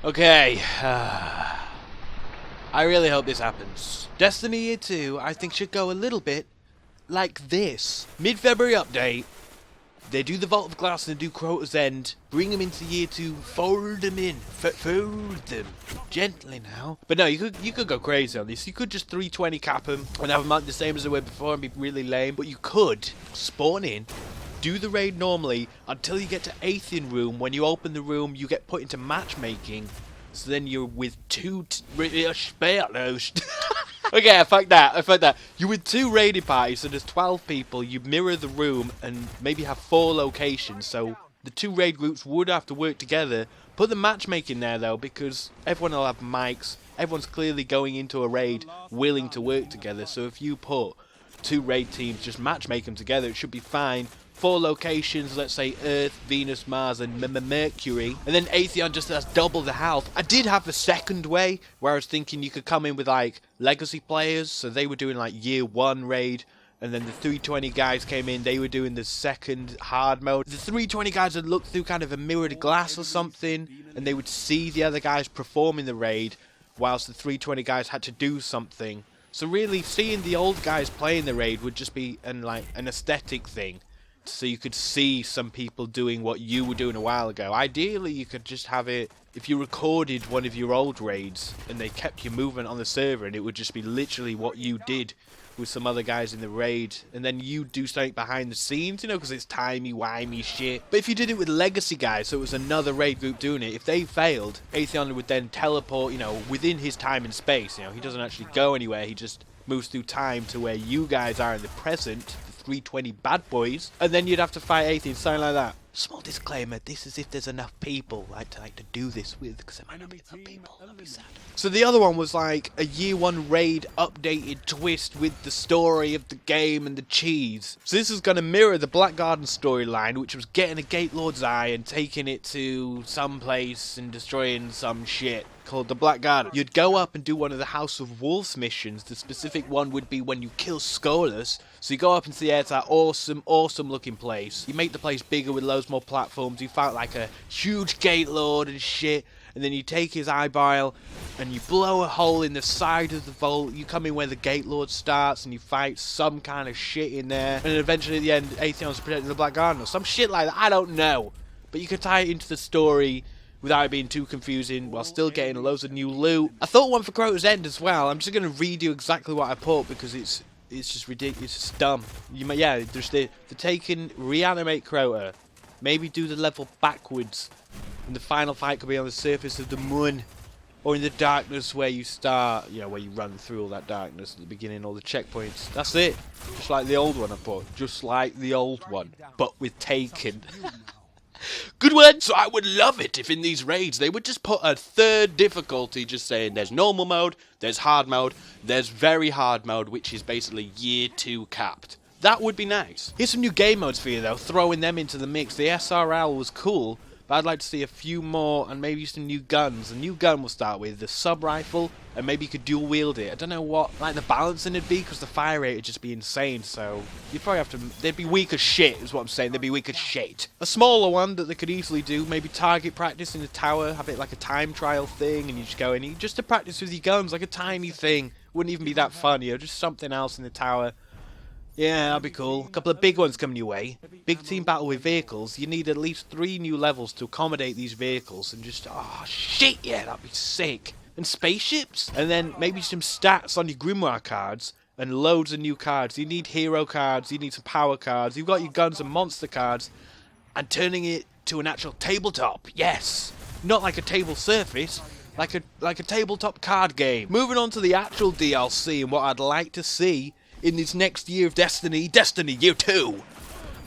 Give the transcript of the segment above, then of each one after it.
Okay. I really hope this happens. Destiny Year 2, I think, should go a little bit like this. Mid-February update. They do the Vault of Glass and they do Crota's End. Bring them into Year 2. Fold them in. Fold them. Gently now. But no, you could go crazy on this. You could just 320 cap them and have them the same as they were before and be really lame. But you could spawn in, do the raid normally until you get to Athean Room. When you open the room, you get put into matchmaking. So then you're with two... Okay, fuck that. You're with two raiding parties, so there's 12 people. You mirror the room and maybe have 4 locations. So the 2 raid groups would have to work together. Put the matchmaking there, though, because everyone will have mics. Everyone's clearly going into a raid willing to work together. So if you put 2 raid teams, just matchmake them together, it should be fine. 4 locations, let's say Earth, Venus, Mars, and Mercury. And then Atheon just has double the health. I did have the second way, where I was thinking you could come in with, like, legacy players. So they were doing, like, Year 1 raid. And then the 320 guys came in, they were doing the second hard mode. The 320 guys would look through kind of a mirrored glass or something. And they would see the other guys performing the raid, whilst the 320 guys had to do something. So really, seeing the old guys playing the raid would just be an aesthetic thing. So you could see some people doing what you were doing a while ago. Ideally, you could just have it, if you recorded one of your old raids and they kept your movement on the server, and it would just be literally what you did with some other guys in the raid, and then you do something behind the scenes, you know, because it's timey-wimey shit. But if you did it with legacy guys, so it was another raid group doing it, if they failed, Atheon would then teleport, you know, within his time and space, you know, he doesn't actually go anywhere, he just moves through time to where you guys are in the present, the 320 bad boys, and then you'd have to fight Atheon, something like that. Small disclaimer, this is if there's enough people to do this with, because there might not be enough people, that'd be sad. So the other one was like a Year 1 raid updated twist with the story of the game and the cheese. So this is going to mirror the Black Garden storyline, which was getting a Gate Lord's eye and taking it to some place and destroying some shit called the Black Garden. You'd go up and do one of the House of Wolves missions. The specific one would be when you kill Skolas. So you go up into the air to that awesome looking place. You make the place bigger with loads more platforms. You fight like a huge Gate Lord and shit. And then you take his eyeball and you blow a hole in the side of the vault. You come in where the Gate Lord starts and you fight some kind of shit in there. And then eventually at the end, Atheon's protecting the Black Garden or some shit like that. I don't know. But you could tie it into the story without it being too confusing, while still getting loads of new loot. I thought one for Crota's End as well. I'm just going to redo exactly what I put because it's just ridiculous. It's just dumb. Yeah, there's the Taken, reanimate Crota, maybe do the level backwards, and the final fight could be on the surface of the moon, or in the darkness where you start, you know, where you run through all that darkness at the beginning, all the checkpoints. That's it. Just like the old one I put. Just like the old one, but with Taken. Good one. So I would love it if in these raids they would just put a third difficulty, just saying there's normal mode, there's hard mode, there's very hard mode, which is basically Year 2 capped. That would be nice. Here's some new game modes for you though, throwing them into the mix. The SRL was cool, but I'd like to see a few more and maybe some new guns. A new gun we'll start with, the sub-rifle, and maybe you could dual wield it. I don't know what like the balancing would be, because the fire rate would just be insane, so you'd probably have to, they'd be weak as shit is what I'm saying, they'd be weak as shit. A smaller one that they could easily do, maybe target practice in the tower, have it like a time trial thing, and you just go in, just to practice with your guns, like a tiny thing. Wouldn't even be that fun, you know, just something else in the tower. Yeah, that'd be cool. A couple of big ones coming your way. Big team battle with vehicles. You need at least 3 new levels to accommodate these vehicles. And just, oh shit, yeah, that'd be sick. And spaceships? And then maybe some stats on your Grimoire cards. And loads of new cards. You need hero cards, you need some power cards. You've got your guns and monster cards. And turning it to an actual tabletop. Yes. Not like a table surface. Like a tabletop card game. Moving on to the actual DLC and what I'd like to see in this next year of Destiny Year 2.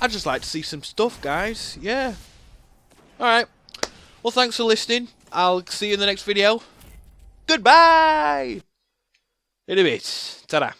I'd just like to see some stuff, guys. Yeah. Alright. Well, thanks for listening. I'll see you in the next video. Goodbye! In a bit. Ta-da.